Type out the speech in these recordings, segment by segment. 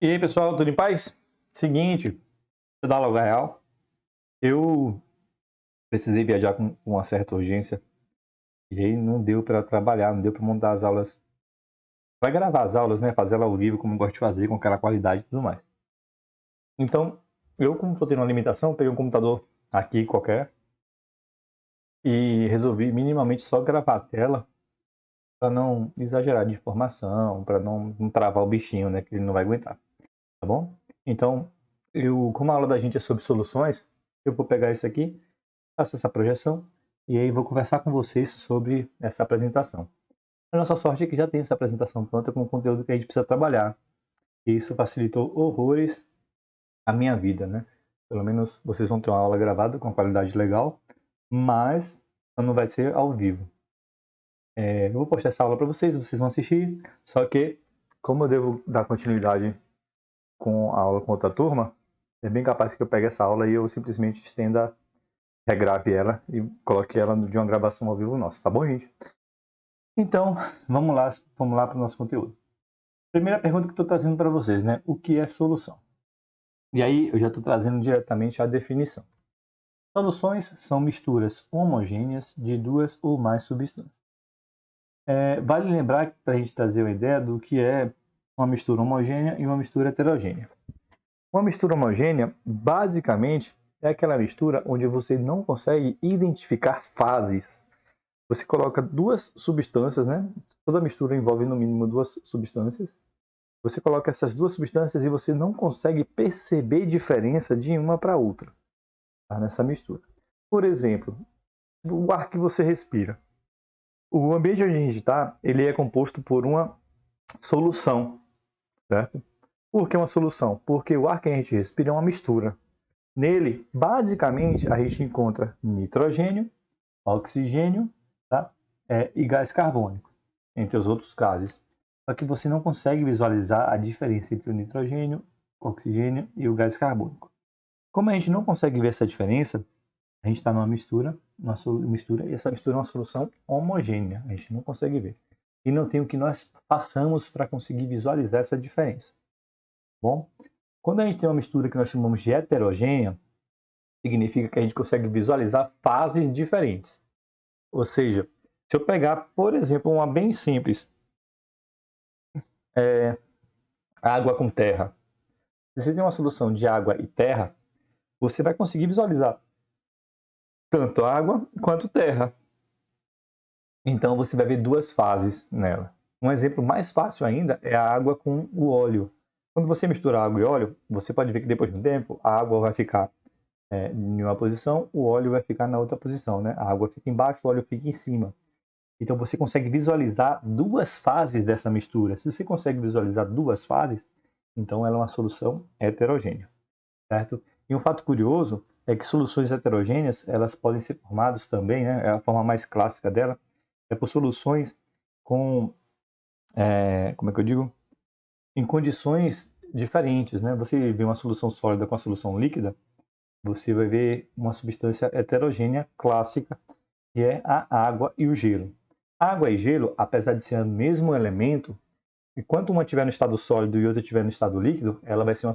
E aí, pessoal, tudo em paz? Seguinte, vou dar logo a real. Eu precisei viajar com uma certa urgência e aí não deu para trabalhar, não deu para montar as aulas. Vai gravar as aulas, né? Fazer ela ao vivo, como eu gosto de fazer, com aquela qualidade e tudo mais. Então, eu, como estou tendo uma limitação, peguei um computador aqui qualquer e resolvi minimamente só gravar a tela para não exagerar de informação, para não travar o bichinho, né? Que ele não vai aguentar. Tá bom? Então, como a aula da gente é sobre soluções, eu vou pegar isso aqui, faço essa projeção e aí vou conversar com vocês sobre essa apresentação. A nossa sorte é que já tem essa apresentação pronta com o conteúdo que a gente precisa trabalhar. E isso facilitou horrores a minha vida, né? Pelo menos vocês vão ter uma aula gravada com qualidade legal, mas não vai ser ao vivo. Eu vou postar essa aula para vocês, vocês vão assistir, só que como eu devo dar continuidade com a aula com outra turma, é bem capaz que eu pegue essa aula e eu simplesmente estenda, regrave ela e coloque ela de uma gravação ao vivo nossa, tá bom, gente? Então, vamos lá para o nosso conteúdo. Primeira pergunta que eu estou trazendo para vocês, né? O que é solução? E aí eu já estou trazendo diretamente a definição. Soluções são misturas homogêneas de duas ou mais substâncias. Vale lembrar, para a gente trazer uma ideia do que é uma mistura homogênea e uma mistura heterogênea. Uma mistura homogênea, basicamente, é aquela mistura onde você não consegue identificar fases. Você coloca duas substâncias, né? Toda mistura envolve no mínimo duas substâncias. Você coloca essas duas substâncias e você não consegue perceber diferença de uma para outra, tá? Nessa mistura. Por exemplo, o ar que você respira. O ambiente onde a gente está, ele é composto por uma solução, certo? Por que uma solução? Porque o ar que a gente respira é uma mistura. Nele, basicamente, a gente encontra nitrogênio, oxigênio, tá? E gás carbônico, entre os outros gases. Só que você não consegue visualizar a diferença entre o nitrogênio, o oxigênio e o gás carbônico. Como a gente não consegue ver essa diferença, a gente está numa mistura, e essa mistura é uma solução homogênea. A gente não consegue ver. E não tem o que nós façamos para conseguir visualizar essa diferença. Bom, quando a gente tem uma mistura que nós chamamos de heterogênea, significa que a gente consegue visualizar fases diferentes. Ou seja, se eu pegar, por exemplo, uma bem simples, água com terra. Se você tem uma solução de água e terra, você vai conseguir visualizar tanto água quanto terra. Então você vai ver duas fases nela. Um exemplo mais fácil ainda é a água com o óleo. Quando você mistura água e óleo, você pode ver que depois de um tempo a água vai ficar em uma posição, o óleo vai ficar na outra posição, né? A água fica embaixo, o óleo fica em cima. Então você consegue visualizar duas fases dessa mistura. Se você consegue visualizar duas fases, então ela é uma solução heterogênea, certo? E um fato curioso é que soluções heterogêneas, elas podem ser formadas também, né? A forma mais clássica dela é por soluções com, como é que eu digo? Em condições diferentes, né? Você vê uma solução sólida com a solução líquida, você vai ver uma substância heterogênea clássica, que é a água e o gelo. Água e gelo, apesar de ser o mesmo elemento, enquanto uma estiver no estado sólido e outra estiver no estado líquido, ela vai ser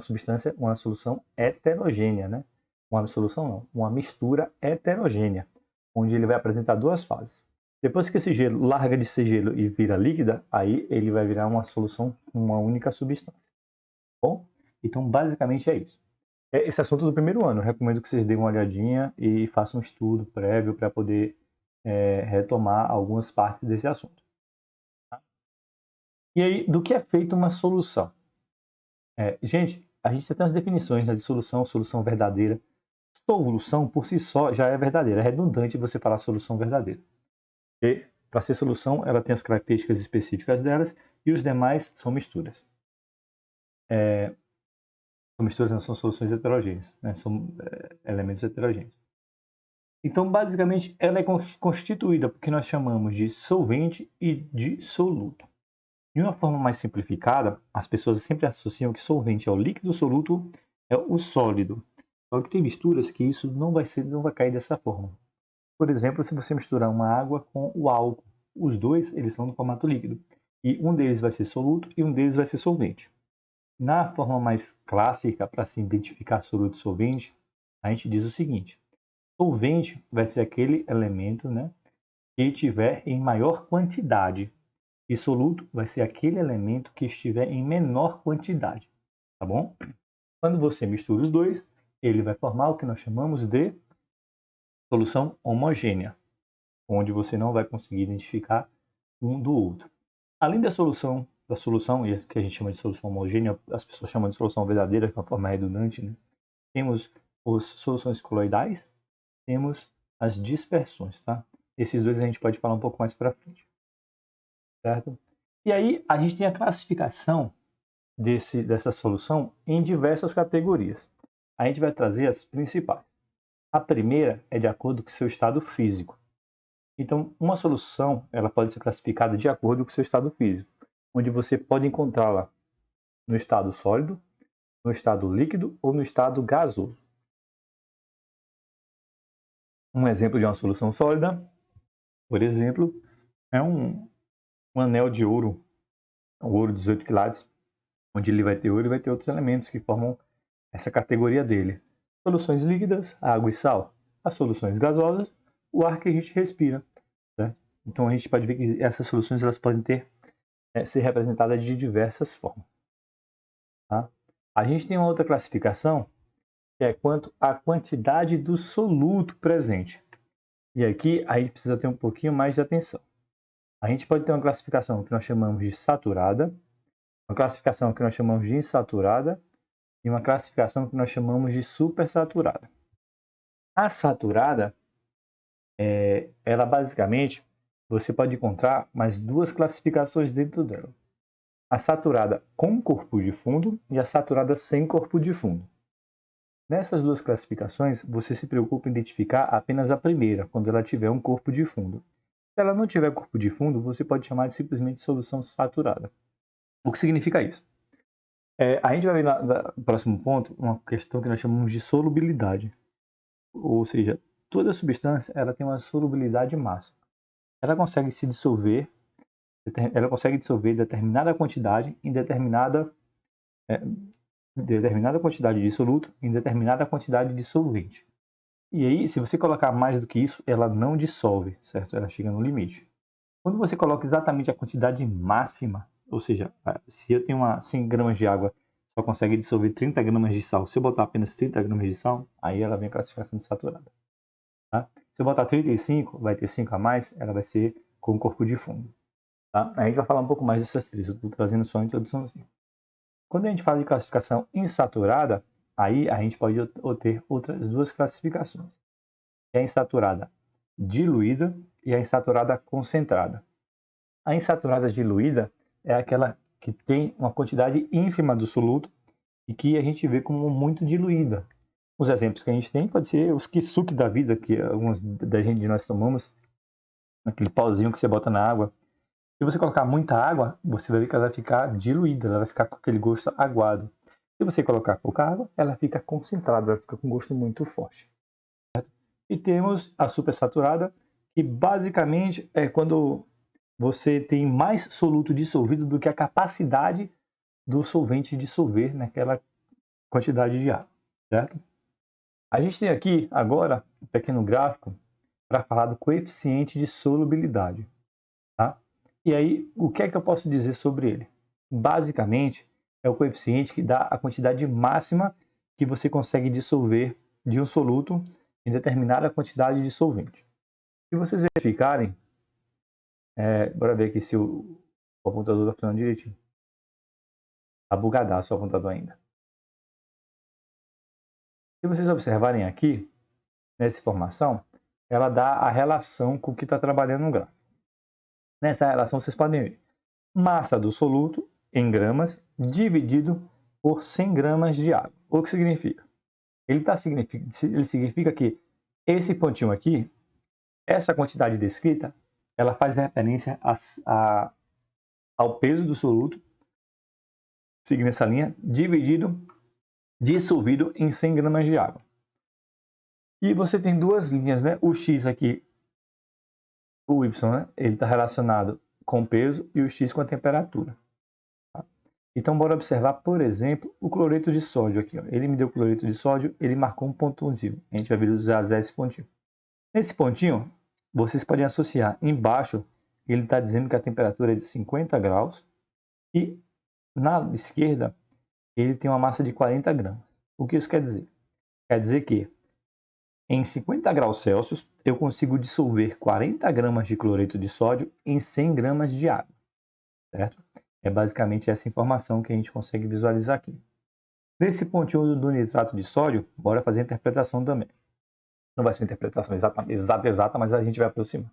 uma solução heterogênea, né? Uma solução não, uma mistura heterogênea, onde ele vai apresentar duas fases. Depois que esse gelo larga de ser gelo e vira líquida, aí ele vai virar uma solução, uma única substância. Bom, então basicamente é isso. Esse assunto do primeiro ano, eu recomendo que vocês deem uma olhadinha e façam um estudo prévio para poder retomar algumas partes desse assunto. E aí, do que é feita uma solução? Gente, a gente tem as definições, né, de solução, solução verdadeira. Solução, por si só, já é verdadeira. É redundante você falar solução verdadeira. E, para ser solução, ela tem as características específicas delas e os demais são misturas. São misturas, não são soluções heterogêneas, né? São elementos heterogêneos. Então, basicamente, ela é constituída por que nós chamamos de solvente e de soluto. De uma forma mais simplificada, as pessoas sempre associam que solvente é o líquido, soluto é o sólido. Só que tem misturas que isso não vai cair dessa forma. Por exemplo, se você misturar uma água com o álcool, os dois eles são no formato líquido. E um deles vai ser soluto e um deles vai ser solvente. Na forma mais clássica, para se identificar soluto e solvente, a gente diz o seguinte: solvente vai ser aquele elemento, né, que tiver em maior quantidade, e soluto vai ser aquele elemento que estiver em menor quantidade, tá bom? Quando você mistura os dois, ele vai formar o que nós chamamos de solução homogênea, onde você não vai conseguir identificar um do outro. Além da solução, que a gente chama de solução homogênea, as pessoas chamam de solução verdadeira, que é uma forma redundante, né? Temos as soluções coloidais, temos as dispersões, tá? Esses dois a gente pode falar um pouco mais para frente, certo? E aí a gente tem a classificação dessa solução em diversas categorias. A gente vai trazer as principais. A primeira é de acordo com o seu estado físico. Então, uma solução ela pode ser classificada de acordo com o seu estado físico, onde você pode encontrá-la no estado sólido, no estado líquido ou no estado gasoso. Um exemplo de uma solução sólida, por exemplo, é um anel de ouro, um ouro 18 quilates, onde ele vai ter ouro e vai ter outros elementos que formam essa categoria dele. Soluções líquidas, água e sal. As soluções gasosas, o ar que a gente respira. Certo? Então a gente pode ver que essas soluções elas podem ser representadas de diversas formas. Tá? A gente tem uma outra classificação que é quanto à quantidade do soluto presente. E aqui a gente precisa ter um pouquinho mais de atenção. A gente pode ter uma classificação que nós chamamos de saturada, uma classificação que nós chamamos de insaturada e uma classificação que nós chamamos de supersaturada. A saturada, ela basicamente, você pode encontrar mais duas classificações dentro dela. A saturada com corpo de fundo e a saturada sem corpo de fundo. Nessas duas classificações, você se preocupa em identificar apenas a primeira, quando ela tiver um corpo de fundo. Se ela não tiver corpo de fundo, você pode chamar de simplesmente solução saturada. O que significa isso? A gente vai ver no próximo ponto uma questão que nós chamamos de solubilidade. Ou seja, toda substância ela tem uma solubilidade máxima. Ela consegue se dissolver, determinada quantidade em determinada quantidade de soluto em determinada quantidade de solvente. E aí, se você colocar mais do que isso, ela não dissolve, certo? Ela chega no limite. Quando você coloca exatamente a quantidade máxima, ou seja, se eu tenho 100 gramas de água, só consegue dissolver 30 gramas de sal. Se eu botar apenas 30 gramas de sal, aí ela vem a classificação de saturada. Tá? Se eu botar 35, vai ter 5 a mais, ela vai ser com corpo de fundo. Tá? A gente vai falar um pouco mais dessas três, eu estou trazendo só a introduçãozinha. Quando a gente fala de classificação insaturada, aí a gente pode ter outras duas classificações. É a insaturada diluída e a insaturada concentrada. A insaturada diluída é aquela que tem uma quantidade ínfima do soluto e que a gente vê como muito diluída. Os exemplos que a gente tem pode ser os kisuke da vida, que alguns da gente de nós tomamos, aquele pauzinho que você bota na água. Se você colocar muita água, você vai ver que ela vai ficar diluída, ela vai ficar com aquele gosto aguado. Se você colocar pouca água, ela fica concentrada, ela fica com um gosto muito forte. Certo? E temos a supersaturada, que basicamente é quando você tem mais soluto dissolvido do que a capacidade do solvente dissolver naquela quantidade de água, certo? A gente tem aqui agora um pequeno gráfico para falar do coeficiente de solubilidade, tá? E aí, o que é que eu posso dizer sobre ele? Basicamente, é o coeficiente que dá a quantidade máxima que você consegue dissolver de um soluto em determinada quantidade de solvente. Se vocês verificarem, bora ver aqui se o apontador está funcionando direitinho. Está bugadaço o apontador ainda. Se vocês observarem aqui, nessa informação, ela dá a relação com o que está trabalhando no gráfico. Nessa relação, vocês podem ver massa do soluto em gramas dividido por 100 gramas de água. O que significa? Ele significa que esse pontinho aqui, essa quantidade descrita, ela faz referência ao peso do soluto, seguindo essa linha, dissolvido em 100 gramas de água. E você tem duas linhas, né? O X aqui, o Y, né? Ele está relacionado com o peso e o X com a temperatura. Tá? Então, bora observar, por exemplo, o cloreto de sódio aqui. Ó. Ele me deu cloreto de sódio, ele marcou um pontozinho. A gente vai visualizar esse pontinho. Nesse pontinho, vocês podem associar. Embaixo, ele está dizendo que a temperatura é de 50 graus. E na esquerda, ele tem uma massa de 40 gramas. O que isso quer dizer? Quer dizer que em 50 graus Celsius, eu consigo dissolver 40 gramas de cloreto de sódio em 100 gramas de água. Certo? É basicamente essa informação que a gente consegue visualizar aqui. Nesse pontinho do nitrato de sódio, bora fazer a interpretação também. Não vai ser uma interpretação exata, mas a gente vai aproximar.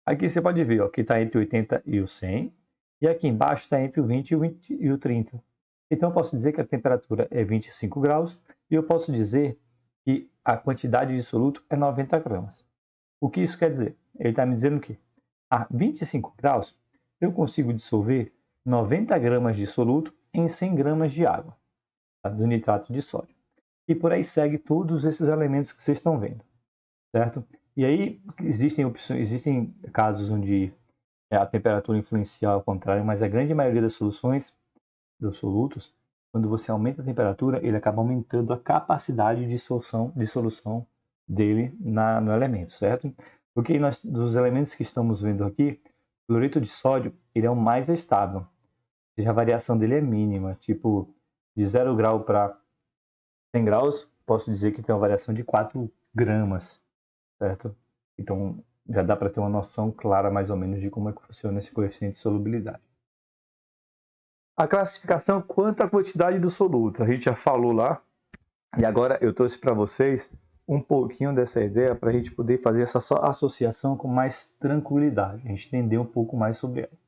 Aqui você pode ver ó, que está entre o 80 e o 100. E aqui embaixo está entre o 20 e o 30. Então eu posso dizer que a temperatura é 25 graus e eu posso dizer que a quantidade de soluto é 90 gramas. O que isso quer dizer? Ele está me dizendo que a 25 graus eu consigo dissolver 90 gramas de soluto em 100 gramas de água, tá? Do nitrato de sódio. E por aí segue todos esses elementos que vocês estão vendo, certo? E aí existem casos onde a temperatura influencia ao contrário, mas a grande maioria das soluções, dos solutos, quando você aumenta a temperatura, ele acaba aumentando a capacidade de dissolução dele no elemento, certo? Porque dos elementos que estamos vendo aqui, o cloreto de sódio ele é o mais estável, ou seja, a variação dele é mínima, tipo de 0 grau para 100 graus, posso dizer que tem uma variação de 4 gramas, certo? Então já dá para ter uma noção clara mais ou menos de como é que funciona esse coeficiente de solubilidade. A classificação quanto à quantidade do soluto, a gente já falou lá, e agora eu trouxe para vocês um pouquinho dessa ideia para a gente poder fazer essa associação com mais tranquilidade, a gente entender um pouco mais sobre ela.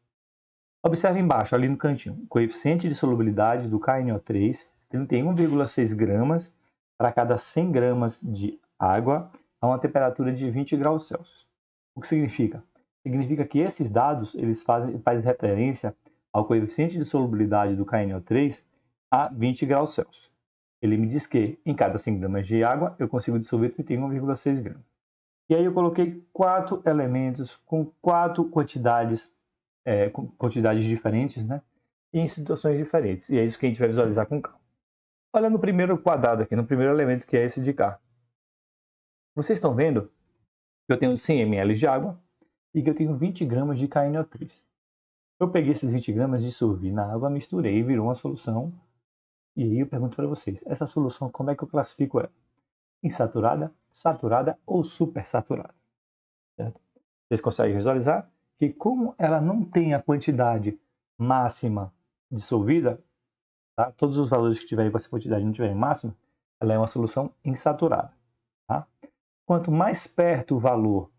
Observe embaixo, ali no cantinho, coeficiente de solubilidade do KNO3, 31,6 gramas para cada 100 gramas de água a uma temperatura de 20 graus Celsius. O que significa? Significa que esses dados eles fazem referência ao coeficiente de solubilidade do KNO3 a 20 graus Celsius. Ele me diz que em cada 100 gramas de água eu consigo dissolver 31,6 gramas. E aí eu coloquei 4 elementos com 4 quantidades diferentes, né? E em situações diferentes. E é isso que a gente vai visualizar com calma. Olha no primeiro quadrado aqui, no primeiro elemento que é esse de cá. Vocês estão vendo que eu tenho 100 ml de água e que eu tenho 20 gramas de KNO3. Eu peguei esses 20 gramas, dissolvi na água, misturei e virou uma solução. E aí eu pergunto para vocês, essa solução como é que eu classifico ela? Insaturada, saturada ou supersaturada? Certo? Vocês conseguem visualizar que como ela não tem a quantidade máxima dissolvida, tá? Todos os valores que tiverem com essa quantidade não tiverem máxima, ela é uma solução insaturada. Tá? Quanto mais perto o valor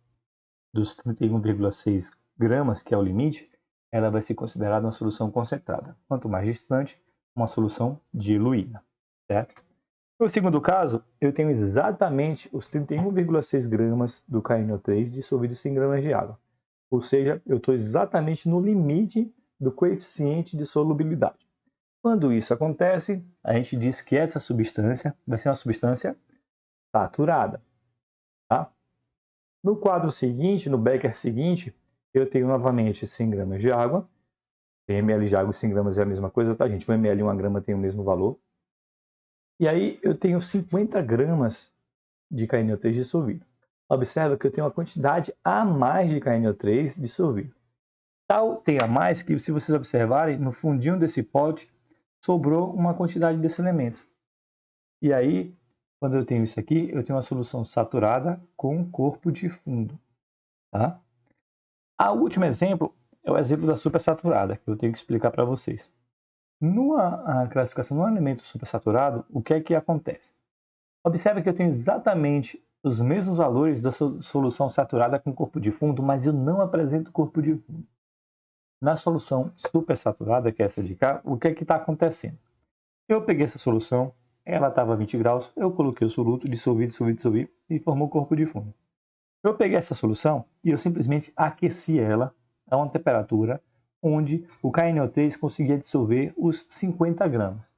dos 31,6 gramas, que é o limite, ela vai ser considerada uma solução concentrada. Quanto mais distante, uma solução diluída. Certo? No segundo caso, eu tenho exatamente os 31,6 gramas do KNO3 dissolvido em 100 gramas de água. Ou seja, eu estou exatamente no limite do coeficiente de solubilidade. Quando isso acontece, a gente diz que essa substância vai ser uma substância saturada. Tá? No quadro seguinte, no becker seguinte, eu tenho novamente 100 gramas de água. 100 ml de água e 100 gramas é a mesma coisa, tá, gente? 1 ml e 1 grama tem o mesmo valor. E aí eu tenho 50 gramas de KNO3 dissolvido. Observa que eu tenho uma quantidade a mais de KNO3 dissolvido. Tal tem a mais que, se vocês observarem, no fundinho desse pote sobrou uma quantidade desse elemento. E aí, quando eu tenho isso aqui, eu tenho uma solução saturada com corpo de fundo. Tá? O último exemplo é o exemplo da supersaturada, que eu tenho que explicar para vocês. Numa classificação de um elemento supersaturado, o que é que acontece? Observe que eu tenho exatamente os mesmos valores da solução saturada com corpo de fundo, mas eu não apresento corpo de fundo. Na solução supersaturada, que é essa de cá, o que é que está acontecendo? Eu peguei essa solução, ela estava a 20 graus, eu coloquei o soluto, dissolvi e formou corpo de fundo. Eu peguei essa solução e eu simplesmente aqueci ela a uma temperatura onde o KNO3 conseguia dissolver os 50 gramas.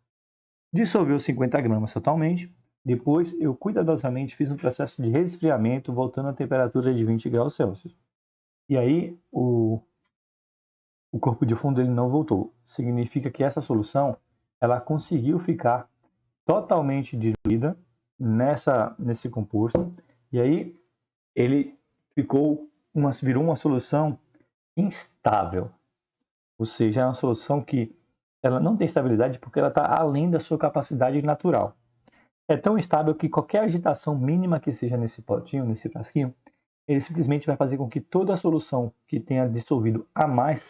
Dissolveu os 50 gramas totalmente. Depois, eu cuidadosamente fiz um processo de resfriamento, voltando à temperatura de 20 graus Celsius. E aí, o o corpo de fundo ele não voltou. Significa que essa solução ela conseguiu ficar totalmente diluída nesse composto, e aí ele virou uma solução instável. Ou seja, é uma solução que ela não tem estabilidade porque ela está além da sua capacidade natural. É tão instável que qualquer agitação mínima que seja nesse potinho, nesse frasquinho, ele simplesmente vai fazer com que toda a solução que tenha dissolvido a mais,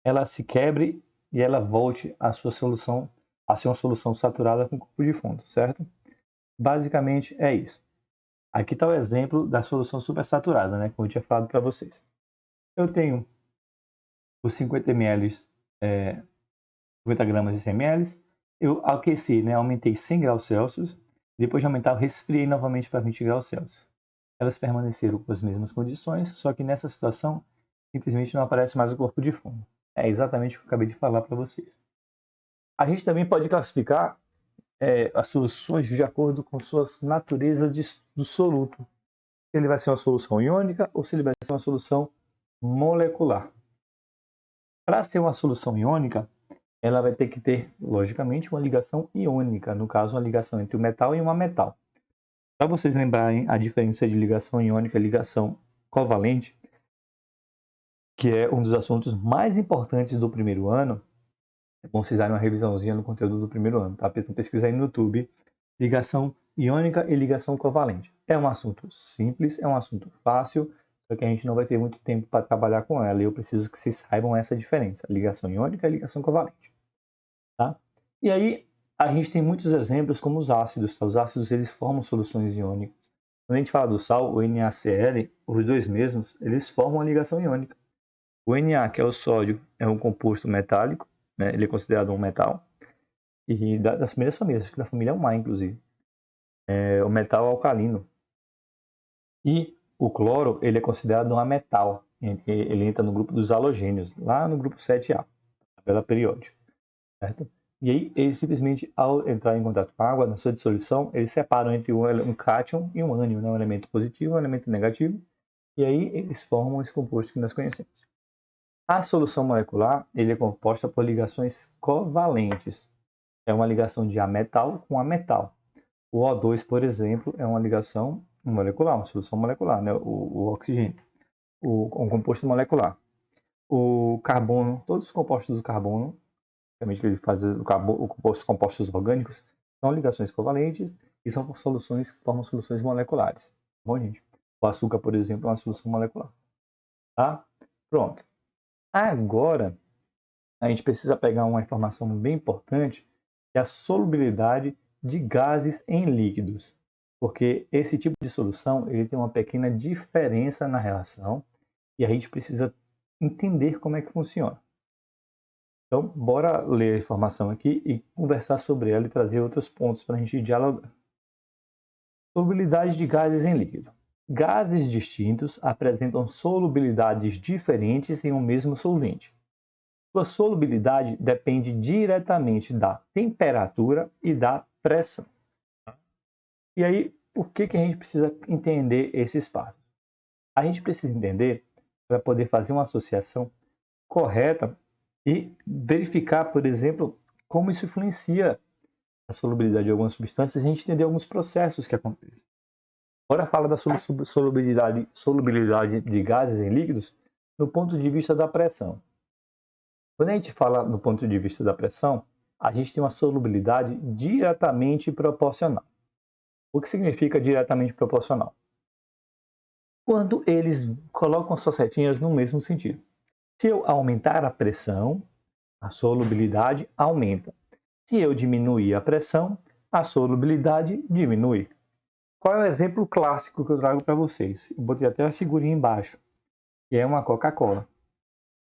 ela se quebre e ela volte à sua solução, a ser uma solução saturada com corpo de fundo, certo? Basicamente é isso. Aqui está o exemplo da solução supersaturada, né? Como eu tinha falado para vocês. Eu tenho os 50 ml, 50 gramas de 100 ml. Eu aqueci, né? Aumentei 100 graus Celsius. Depois de aumentar, eu resfriei novamente para 20 graus Celsius. Elas permaneceram com as mesmas condições, só que nessa situação, simplesmente não aparece mais o corpo de fundo. É exatamente o que eu acabei de falar para vocês. A gente também pode classificar as soluções de acordo com suas naturezas do soluto. Se ele vai ser uma solução iônica ou se ele vai ser uma solução molecular. Para ser uma solução iônica, ela vai ter que ter, logicamente, uma ligação iônica, no caso, uma ligação entre um metal e um ametal. Para vocês lembrarem a diferença de ligação iônica e ligação covalente, que é um dos assuntos mais importantes do primeiro ano, é bom vocês darem uma revisãozinha no conteúdo do primeiro ano, tá? Então pesquisa aí no YouTube, ligação iônica e ligação covalente. É um assunto simples, é um assunto fácil, só que a gente não vai ter muito tempo para trabalhar com ela, e eu preciso que vocês saibam essa diferença, ligação iônica e ligação covalente, tá? E aí, a gente tem muitos exemplos como os ácidos, tá? Os ácidos, eles formam soluções iônicas. Quando a gente fala do sal, o NaCl, os dois mesmos, eles formam uma ligação iônica. O Na, que é o sódio, é um composto metálico, né? Ele é considerado um metal, e das primeiras famílias, acho que da família 1A, inclusive. É o metal alcalino. E o cloro, ele é considerado um ametal. Ele entra no grupo dos halogênios, lá no grupo 7A, tabela periódica, certo? E aí, eles simplesmente, ao entrar em contato com a água, na sua dissolução, eles separam entre um cátion e um ânion, né? Um elemento positivo e um elemento negativo. E aí, eles formam esse composto que nós conhecemos. A solução molecular ele é composta por ligações covalentes. É uma ligação de ametal com ametal. O O2, por exemplo, é uma ligação molecular, uma solução molecular, né? O oxigênio, um composto molecular. O carbono, todos os compostos do carbono, que ele faz os compostos orgânicos, são ligações covalentes e formam soluções moleculares. Tá bom, gente? O açúcar, por exemplo, é uma solução molecular. Tá? Pronto. Agora, a gente precisa pegar uma informação bem importante, que é a solubilidade de gases em líquidos. Porque esse tipo de solução ele tem uma pequena diferença na relação e a gente precisa entender como é que funciona. Então, bora ler a informação aqui e conversar sobre ela e trazer outros pontos para a gente dialogar. Solubilidade de gases em líquido. Gases distintos apresentam solubilidades diferentes em um mesmo solvente. Sua solubilidade depende diretamente da temperatura e da pressão. E aí, por que a gente precisa entender esses passos? A gente precisa entender para poder fazer uma associação correta e verificar, por exemplo, como isso influencia a solubilidade de algumas substâncias e a gente entender alguns processos que acontecem. Agora fala da solubilidade de gases em líquidos no ponto de vista da pressão. Quando a gente fala do ponto de vista da pressão, a gente tem uma solubilidade diretamente proporcional. O que significa diretamente proporcional? Quando eles colocam suas setinhas no mesmo sentido. Se eu aumentar a pressão, a solubilidade aumenta. Se eu diminuir a pressão, a solubilidade diminui. Qual é o exemplo clássico que eu trago para vocês? Eu botei até a figurinha embaixo, que é uma Coca-Cola.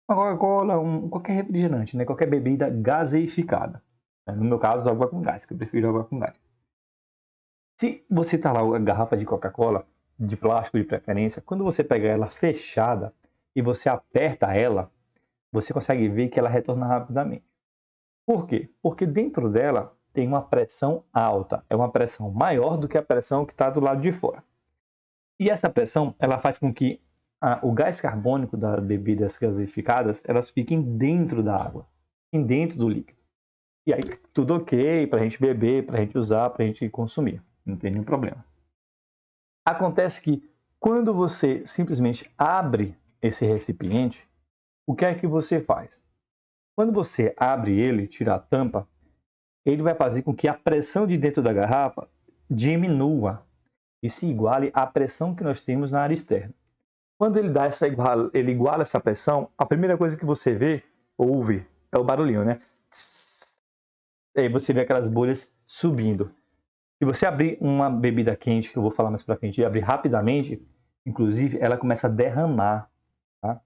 Uma Coca-Cola, qualquer refrigerante, né? Qualquer bebida gaseificada. No meu caso, água com gás, que eu prefiro água com gás. Se você está lá a garrafa de Coca-Cola, de plástico de preferência, quando você pega ela fechada e você aperta ela, você consegue ver que ela retorna rapidamente. Por quê? Porque dentro dela tem uma pressão alta. É uma pressão maior do que a pressão que está do lado de fora. E essa pressão, ela faz com que o gás carbônico das bebidas gaseificadas, elas fiquem dentro da água, fiquem dentro do líquido. E aí, tudo ok para a gente beber, para a gente usar, para a gente consumir. Não tem nenhum problema. Acontece que quando você simplesmente abre esse recipiente, o que é que você faz? Quando você abre ele, tira a tampa, ele vai fazer com que a pressão de dentro da garrafa diminua e se iguale à pressão que nós temos na área externa. Quando ele dá ele iguala essa pressão, a primeira coisa que você vê, ouve, é o barulhinho, né? Aí você vê aquelas bolhas subindo. Se você abrir uma bebida quente, que eu vou falar mais pra frente, e abrir rapidamente, inclusive, ela começa a derramar, tá?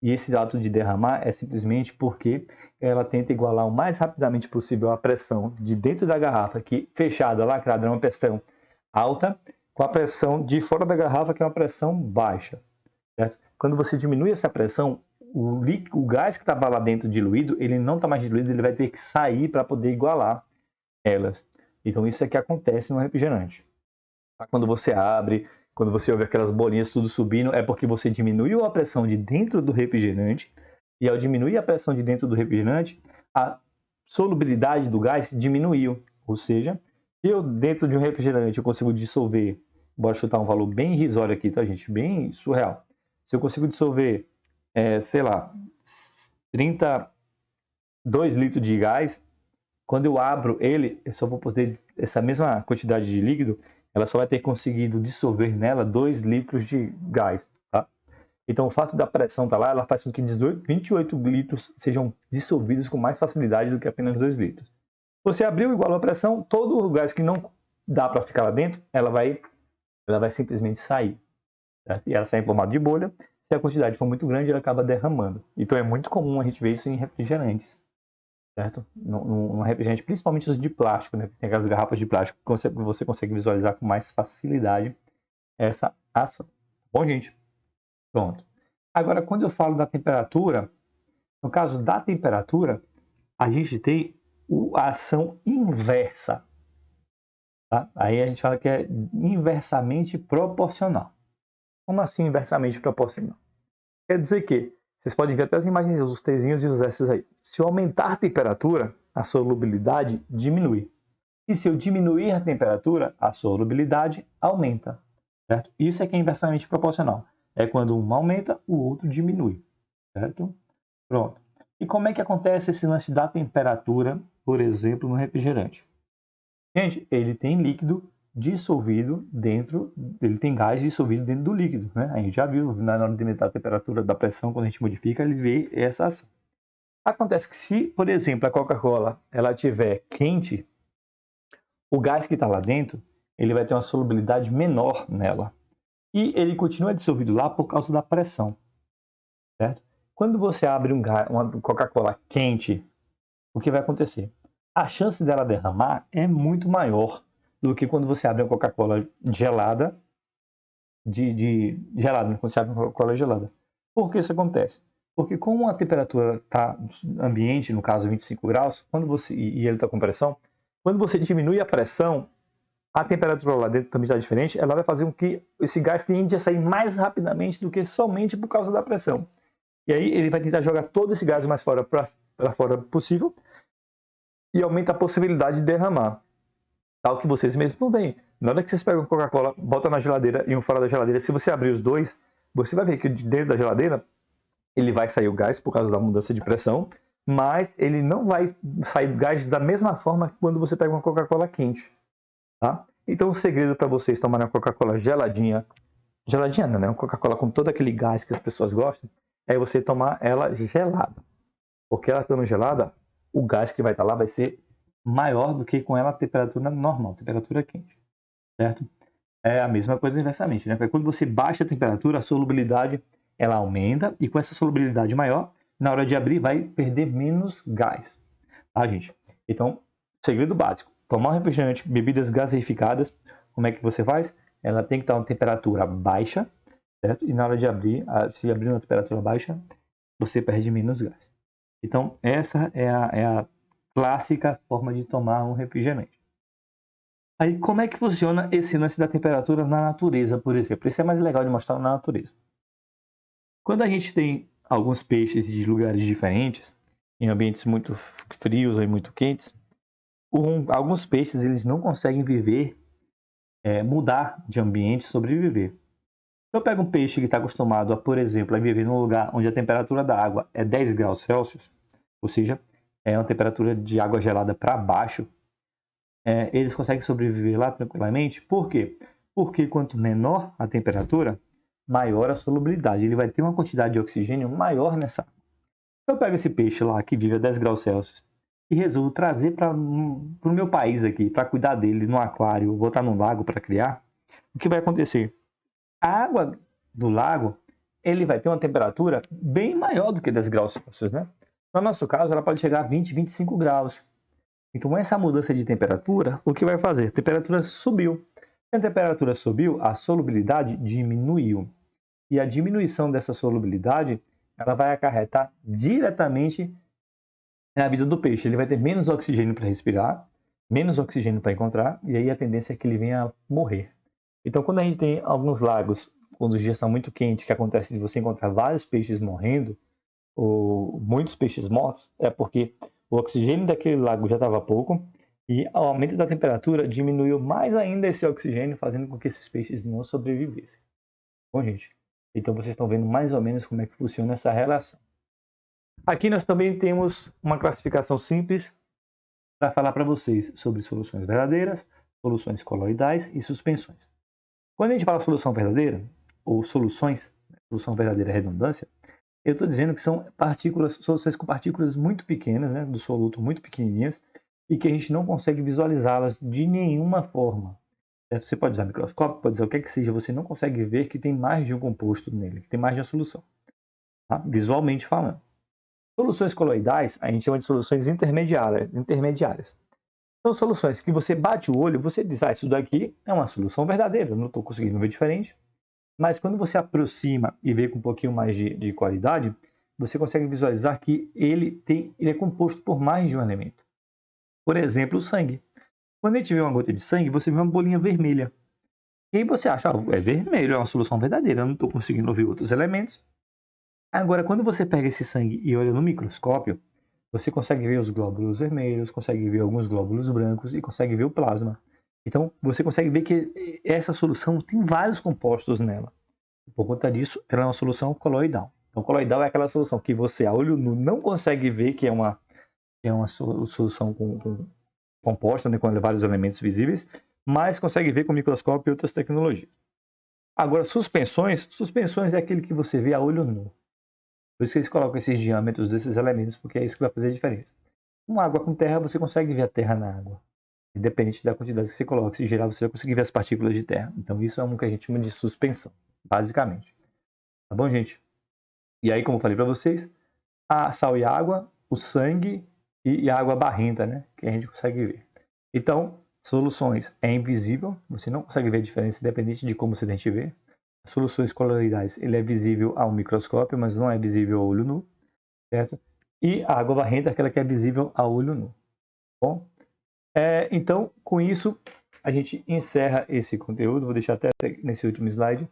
E esse ato de derramar é simplesmente porque ela tenta igualar o mais rapidamente possível a pressão de dentro da garrafa, que fechada, lacrada, é uma pressão alta, com a pressão de fora da garrafa, que é uma pressão baixa. Certo? Quando você diminui essa pressão, o gás que estava lá dentro diluído, ele não está mais diluído, ele vai ter que sair para poder igualar elas. Então isso é que acontece no refrigerante. Quando você abre, quando você ouve aquelas bolinhas tudo subindo, é porque você diminuiu a pressão de dentro do refrigerante, e ao diminuir a pressão de dentro do refrigerante, a solubilidade do gás diminuiu. Ou seja, se eu dentro de um refrigerante eu consigo dissolver, bora chutar um valor bem irrisório aqui, tá gente? Bem surreal. Se eu consigo dissolver, sei lá, 32 litros de gás, quando eu abro ele, eu só vou poder, essa mesma quantidade de líquido, ela só vai ter conseguido dissolver nela 2 litros de gás, tá? Então, o fato da pressão estar lá, ela faz com que 28 litros sejam dissolvidos com mais facilidade do que apenas 2 litros. Você abriu, igualou a pressão, todo o gás que não dá para ficar lá dentro, ela vai simplesmente sair. Certo? E ela sai em formato de bolha. Se a quantidade for muito grande, ela acaba derramando. Então, é muito comum a gente ver isso em refrigerantes. Certo? No refrigerante, principalmente os de plástico, né? Tem aquelas garrafas de plástico que você consegue visualizar com mais facilidade essa ação. Bom, gente? Pronto. Agora, quando eu falo da temperatura, no caso da temperatura, a gente tem a ação inversa. Tá? Aí a gente fala que é inversamente proporcional. Como assim inversamente proporcional? Quer dizer que, vocês podem ver até as imagens, os Tzinhos e os S's aí. Se eu aumentar a temperatura, a solubilidade diminui. E se eu diminuir a temperatura, a solubilidade aumenta. Certo? Isso é que é inversamente proporcional. É quando um aumenta, o outro diminui. Certo? Pronto. E como é que acontece esse lance da temperatura, por exemplo, no refrigerante? Gente, ele tem líquido dissolvido dentro, ele tem gás dissolvido dentro do líquido, né? A gente já viu na hora de aumentar a temperatura da pressão, quando a gente modifica, ele vê essa ação. Acontece que se, por exemplo, a Coca-Cola ela estiver quente, o gás que está lá dentro, ele vai ter uma solubilidade menor nela. E ele continua dissolvido lá por causa da pressão, certo? Quando você abre uma Coca-Cola quente, o que vai acontecer? A chance dela derramar é muito maior do que quando você abre uma Coca-Cola gelada, gelada, quando você abre uma Coca-Cola gelada. Por que isso acontece? Porque como a temperatura está ambiente, no caso 25 graus, e ele está com pressão, quando você diminui a pressão, a temperatura lá dentro também está diferente, ela vai fazer com que esse gás tende a sair mais rapidamente do que somente por causa da pressão. E aí ele vai tentar jogar todo esse gás mais fora para fora possível, e aumenta a possibilidade de derramar. Tal que vocês mesmos não veem. Na hora que vocês pegam Coca-Cola, botam na geladeira e um fora da geladeira, se você abrir os dois, você vai ver que dentro da geladeira ele vai sair o gás por causa da mudança de pressão, mas ele não vai sair gás da mesma forma que quando você pega uma Coca-Cola quente. Tá? Então o segredo para vocês tomarem uma Coca-Cola geladinha não, né? Uma Coca-Cola com todo aquele gás que as pessoas gostam, é você tomar ela gelada. Porque ela estando gelada, o gás que vai estar lá vai ser maior do que com ela a temperatura normal, temperatura quente, certo? É a mesma coisa inversamente, né? Porque quando você baixa a temperatura, a solubilidade ela aumenta, e com essa solubilidade maior, na hora de abrir vai perder menos gás, tá, gente? Então, segredo básico, tomar um refrigerante, bebidas gaseificadas, como é que você faz? Ela tem que estar em temperatura baixa, certo? E na hora de abrir, se abrir uma temperatura baixa, você perde menos gás. Então, essa é a clássica forma de tomar um refrigerante. Aí, como é que funciona esse lance da temperatura na natureza, por exemplo? Isso é mais legal de mostrar na natureza. Quando a gente tem alguns peixes de lugares diferentes, em ambientes muito frios ou muito quentes, alguns peixes eles não conseguem viver, mudar de ambiente, sobreviver. Se eu pego um peixe que está acostumado a, por exemplo, a viver num lugar onde a temperatura da água é 10 graus Celsius, ou seja, é uma temperatura de água gelada para baixo, eles conseguem sobreviver lá tranquilamente. Por quê? Porque quanto menor a temperatura, maior a solubilidade. Ele vai ter uma quantidade de oxigênio maior nessa água. Eu pego esse peixe lá que vive a 10 graus Celsius e resolvo trazer para o meu país aqui, para cuidar dele no aquário, botar no lago para criar, o que vai acontecer? A água do lago ele vai ter uma temperatura bem maior do que 10 graus Celsius, né? No nosso caso, ela pode chegar a 20, 25 graus. Então, essa mudança de temperatura, o que vai fazer? A temperatura subiu. Se a temperatura subiu, a solubilidade diminuiu. E a diminuição dessa solubilidade, ela vai acarretar diretamente na vida do peixe. Ele vai ter menos oxigênio para respirar, menos oxigênio para encontrar, e aí a tendência é que ele venha a morrer. Então, quando a gente tem alguns lagos, quando os dias são muito quentes, que acontece de você encontrar vários peixes morrendo, ou muitos peixes mortos, é porque o oxigênio daquele lago já estava pouco e o aumento da temperatura diminuiu mais ainda esse oxigênio, fazendo com que esses peixes não sobrevivessem. Bom, gente, então vocês estão vendo mais ou menos como é que funciona essa relação. Aqui nós também temos uma classificação simples para falar para vocês sobre soluções verdadeiras, soluções coloidais e suspensões. Quando a gente fala solução verdadeira, ou soluções, solução verdadeira é redundância, eu estou dizendo que são soluções com partículas muito pequenas, né, do soluto muito pequenininhas, e que a gente não consegue visualizá-las de nenhuma forma. Você pode usar microscópio, pode usar o que é que seja, você não consegue ver que tem mais de um composto nele, que tem mais de uma solução, tá? Visualmente falando. Soluções coloidais, a gente chama de soluções intermediárias. São soluções que você bate o olho, você diz, isso daqui é uma solução verdadeira, eu não estou conseguindo ver diferente. Mas quando você aproxima e vê com um pouquinho mais de qualidade, você consegue visualizar que ele é composto por mais de um elemento. Por exemplo, o sangue. Quando a gente vê uma gota de sangue, você vê uma bolinha vermelha. E aí você acha, é vermelho, é uma solução verdadeira, eu não estou conseguindo ver outros elementos. Agora, quando você pega esse sangue e olha no microscópio, você consegue ver os glóbulos vermelhos, consegue ver alguns glóbulos brancos e consegue ver o plasma. Então, você consegue ver que essa solução tem vários compostos nela. Por conta disso, ela é uma solução coloidal. Então, coloidal é aquela solução que você, a olho nu, não consegue ver que é uma solução composta, né, com vários elementos visíveis, mas consegue ver com microscópio e outras tecnologias. Agora, suspensões é aquele que você vê a olho nu. Por isso que eles colocam esses diâmetros desses elementos, porque é isso que vai fazer a diferença. Com água com terra, você consegue ver a terra na água. Independente da quantidade que você coloca. Se gerar, você vai conseguir ver as partículas de terra. Então, isso é o que a gente chama de suspensão, basicamente. Tá bom, gente? E aí, como eu falei para vocês, a sal e água, o sangue e a água barrenta, né? Que a gente consegue ver. Então, soluções é invisível, você não consegue ver a diferença independente de como você tente ver. Soluções coloidais, ele é visível ao microscópio, mas não é visível ao olho nu, certo? E a água barrenta é aquela que é visível ao olho nu. Bom, então, com isso, a gente encerra esse conteúdo. Vou deixar até nesse último slide.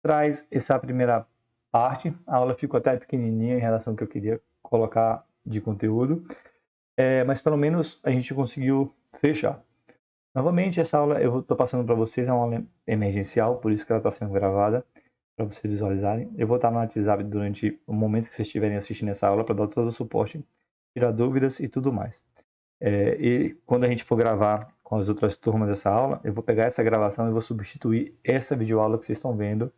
Traz essa primeira parte. A aula ficou até pequenininha em relação ao que eu queria colocar de conteúdo, mas pelo menos a gente conseguiu fechar. Novamente, essa aula eu estou passando para vocês, é uma aula emergencial, por isso que ela está sendo gravada, para vocês visualizarem. Eu vou estar no WhatsApp durante o momento que vocês estiverem assistindo essa aula, para dar todo o suporte, tirar dúvidas e tudo mais. E quando a gente for gravar com as outras turmas dessa aula, eu vou pegar essa gravação e vou substituir essa videoaula que vocês estão vendo.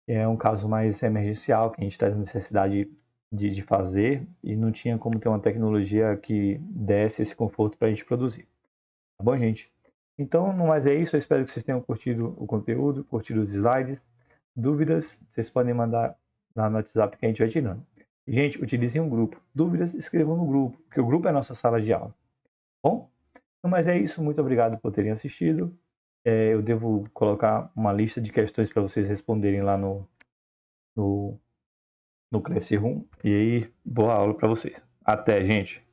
É um caso mais emergencial, que a gente tem necessidade de fazer e não tinha como ter uma tecnologia que desse esse conforto para a gente produzir. Tá bom, gente? Então, no mais é isso. Eu espero que vocês tenham curtido o conteúdo, curtido os slides. Dúvidas, vocês podem mandar lá no WhatsApp que a gente vai tirando. Gente, utilizem um grupo. Dúvidas, escrevam no grupo, porque o grupo é a nossa sala de aula. Bom? Então, mas é isso. Muito obrigado por terem assistido. Eu devo colocar uma lista de questões para vocês responderem lá no Classroom. E aí, boa aula para vocês. Até, gente!